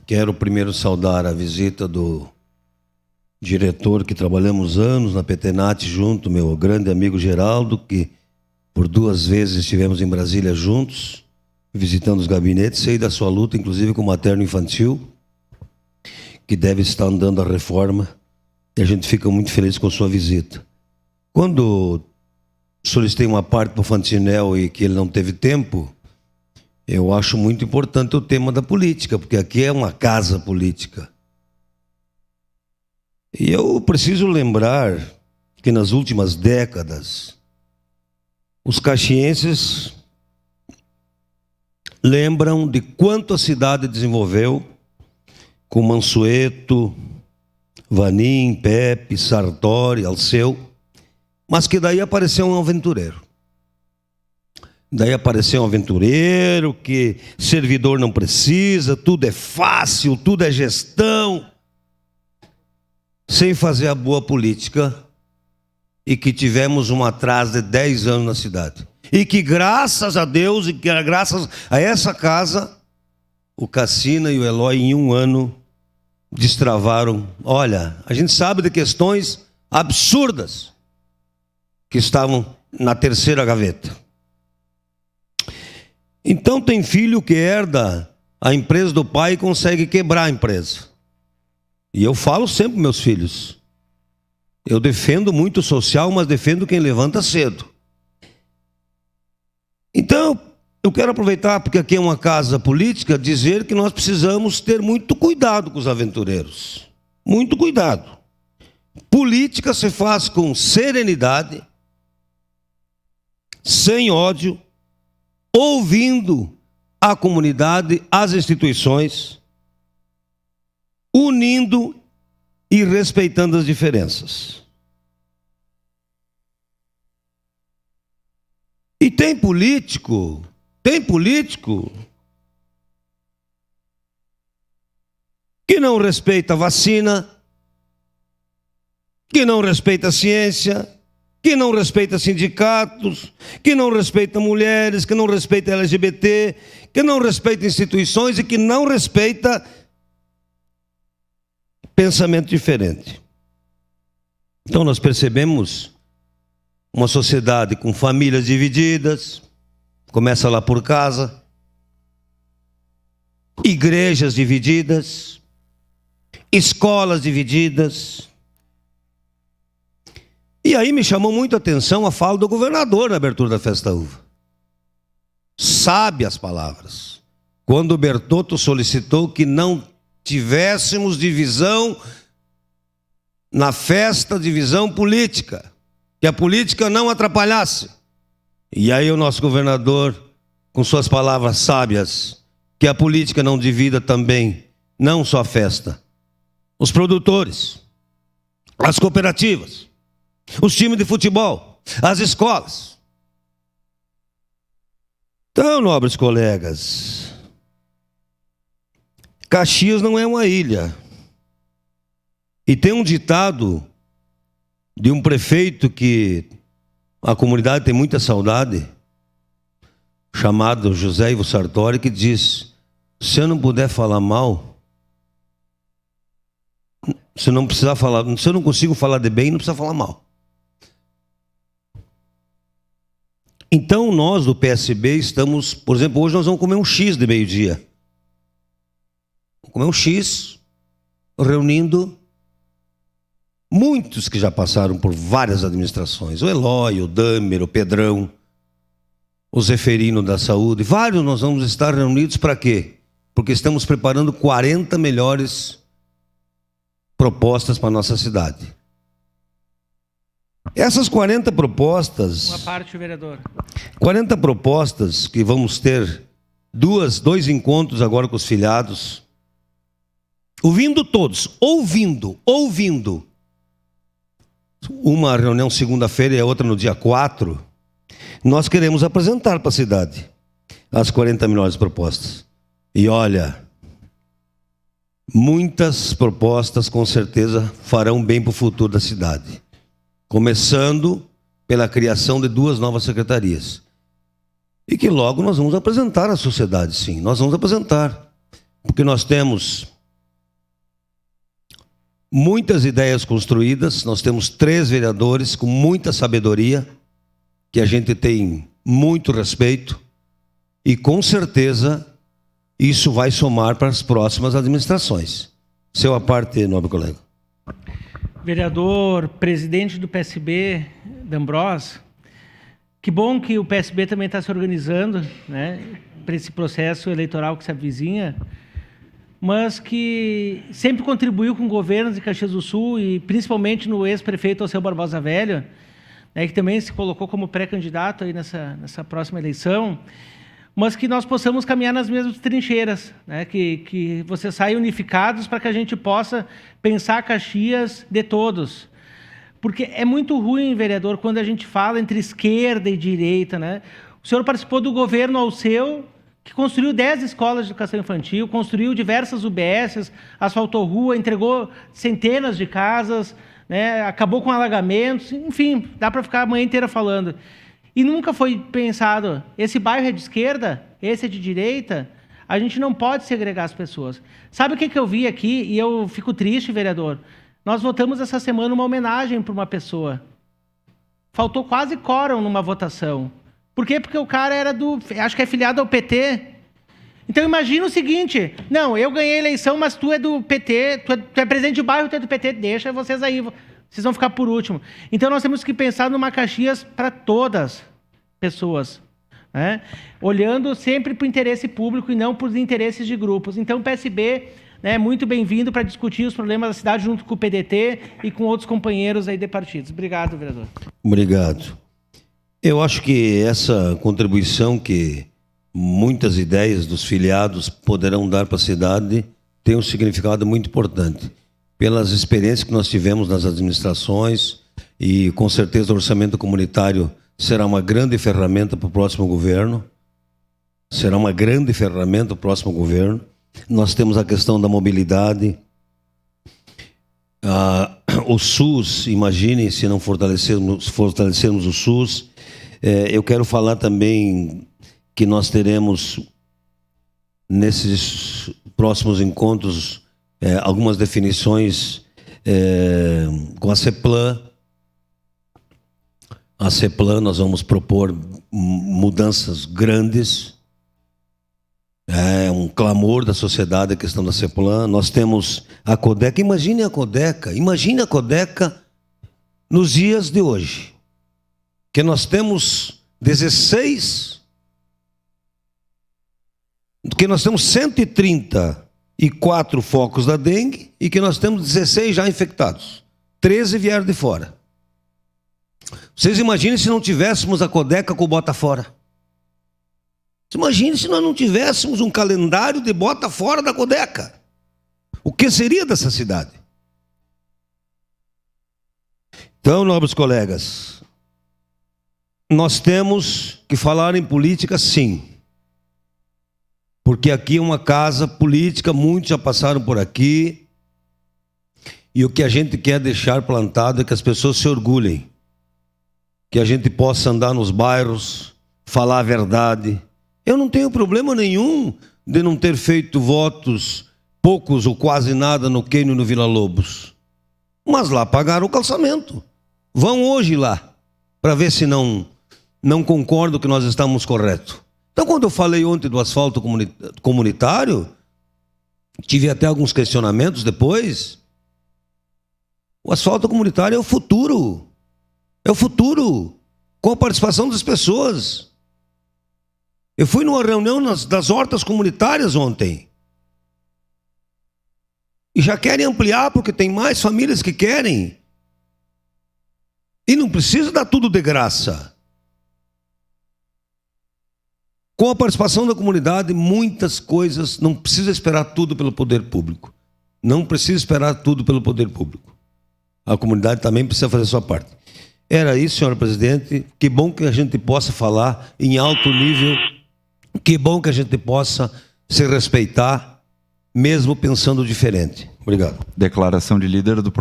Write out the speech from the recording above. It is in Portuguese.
Quero primeiro saudar a visita do diretor que trabalhamos anos na Petenat junto, meu grande amigo Geraldo, que por 2 vezes estivemos em Brasília juntos, visitando os gabinetes. Sei da sua luta, inclusive com o materno-infantil, que deve estar andando a reforma, e a gente fica muito feliz com a sua visita. Quando solicitei uma parte para o Fantinel e que ele não teve tempo, eu acho muito importante o tema da política, porque aqui é uma casa política. E eu preciso lembrar que nas últimas décadas, os caxienses lembram de quanto a cidade desenvolveu com Mansueto, Vanim, Pepe, Sartori, Alceu, mas que daí apareceu um aventureiro. Daí apareceu um aventureiro que servidor não precisa, tudo é fácil, tudo é gestão, sem fazer a boa política, e que tivemos um atraso de 10 anos na cidade. E que graças a Deus, e que graças a essa casa, o Cassina e o Eloy em 1 ano destravaram. Olha, a gente sabe de questões absurdas que estavam na 3ª gaveta. Então tem filho que herda a empresa do pai e consegue quebrar a empresa. E eu falo sempre para meus filhos, eu defendo muito o social, mas defendo quem levanta cedo. Então, eu quero aproveitar, porque aqui é uma casa política, dizer que nós precisamos ter muito cuidado com os aventureiros. Muito cuidado. Política se faz com serenidade, sem ódio, ouvindo a comunidade, as instituições, unindo e respeitando as diferenças. E tem político que não respeita a vacina, que não respeita a ciência, que não respeita sindicatos, que não respeita mulheres, que não respeita LGBT, que não respeita instituições e que não respeita pensamento diferente. Então nós percebemos uma sociedade com famílias divididas, começa lá por casa, igrejas divididas, escolas divididas. E aí me chamou muito a atenção a fala do governador na abertura da Festa da Uva. Sabe as palavras. Quando o Bertotto solicitou que não tivéssemos divisão na festa, divisão política, que a política não atrapalhasse. E aí o nosso governador, com suas palavras sábias, que a política não divida também, não só a festa, os produtores, as cooperativas, os times de futebol, as escolas. Então, nobres colegas, Caxias não é uma ilha. E tem um ditado de um prefeito que a comunidade tem muita saudade, chamado José Ivo Sartori, que diz: se eu não puder falar mal, se eu não consigo falar de bem, não precisa falar mal. Então nós do PSB estamos, por exemplo, hoje nós vamos comer um X de meio-dia. Vamos comer um X, reunindo muitos que já passaram por várias administrações. O Eloy, o Damer, o Pedrão, o Zeferino da Saúde. Vários nós vamos estar reunidos para quê? Porque estamos preparando 40 melhores propostas para a nossa cidade. Essas 40 propostas... Uma parte, vereador. 40 propostas que vamos ter, dois encontros agora com os filiados, ouvindo todos, ouvindo. Uma reunião segunda-feira e a outra no dia 4. Nós queremos apresentar para a cidade as 40 melhores propostas. E olha, muitas propostas com certeza farão bem para o futuro da cidade. Começando pela criação de 2 novas secretarias. E que logo nós vamos apresentar à sociedade, sim. Nós vamos apresentar. Porque nós temos muitas ideias construídas. Nós temos 3 vereadores com muita sabedoria, que a gente tem muito respeito, e com certeza isso vai somar para as próximas administrações. Seu à parte, nobre colega. Vereador, presidente do PSB, D'Ambrós, que bom que o PSB também está se organizando, né, para esse processo eleitoral que se avizinha, mas que sempre contribuiu com governos de Caxias do Sul e principalmente no ex-prefeito Alceu Barbosa Velho, né, que também se colocou como pré-candidato aí nessa próxima eleição, mas que nós possamos caminhar nas mesmas trincheiras, né, que vocês saiam unificados para que a gente possa pensar Caxias de todos. Porque é muito ruim, vereador, quando a gente fala entre esquerda e direita, né? O senhor participou do governo Alceu, que construiu 10 escolas de educação infantil, construiu diversas UBSs, asfaltou rua, entregou centenas de casas, né? Acabou com alagamentos, enfim, dá para ficar a manhã inteira falando. E nunca foi pensado, esse bairro é de esquerda, esse é de direita, a gente não pode segregar as pessoas. Sabe o que eu vi aqui, e eu fico triste, vereador? Nós votamos essa semana uma homenagem para uma pessoa. Faltou quase quórum numa votação. Por quê? Porque o cara era acho que é filiado ao PT. Então imagina o seguinte, não, eu ganhei a eleição, mas tu é do PT, tu é presidente de bairro, tu é do PT, deixa vocês aí, vocês vão ficar por último. Então nós temos que pensar numa Caxias para todas as pessoas, né? Olhando sempre para o interesse público e não para os interesses de grupos. Então o PSB, né, muito bem-vindo para discutir os problemas da cidade junto com o PDT e com outros companheiros aí de partidos. Obrigado, vereador. Obrigado. Eu acho que essa contribuição que muitas ideias dos filiados poderão dar para a cidade tem um significado muito importante. Pelas experiências que nós tivemos nas administrações, e com certeza o orçamento comunitário será uma grande ferramenta para o próximo governo. Será uma grande ferramenta para o próximo governo. Nós temos a questão da mobilidade. O SUS, imaginem se não fortalecermos o SUS. Eu quero falar também que nós teremos, nesses próximos encontros, algumas definições com a CEPLAN. A CEPLAN, nós vamos propor mudanças grandes. É um clamor da sociedade a questão da CEPLAN. Nós temos a Codeca. Imagine a Codeca nos dias de hoje. Que nós temos 134 focos da dengue e que nós temos 16 já infectados. 13 vieram de fora. Vocês imaginem se não tivéssemos a Codeca com o Bota Fora. Imagine se nós não tivéssemos um calendário de bota fora da Codeca. O que seria dessa cidade? Então, nobres colegas, nós temos que falar em política, sim. Porque aqui é uma casa política, muitos já passaram por aqui. E o que a gente quer deixar plantado é que as pessoas se orgulhem. Que a gente possa andar nos bairros, falar a verdade. Eu não tenho problema nenhum de não ter feito votos, poucos ou quase nada, no Quênio e no Vila Lobos. Mas lá pagaram o calçamento. Vão hoje lá, para ver se não concordam que nós estamos corretos. Então, quando eu falei ontem do asfalto comunitário, tive até alguns questionamentos depois. O asfalto comunitário é o futuro. É o futuro, com a participação das pessoas. Eu fui numa reunião das hortas comunitárias ontem. E já querem ampliar porque tem mais famílias que querem. E não precisa dar tudo de graça. Com a participação da comunidade, muitas coisas, não precisa esperar tudo pelo poder público. Não precisa esperar tudo pelo poder público. A comunidade também precisa fazer a sua parte. Era isso, senhor presidente. Que bom que a gente possa falar em alto nível. Que bom que a gente possa se respeitar, mesmo pensando diferente. Obrigado. Declaração de líder do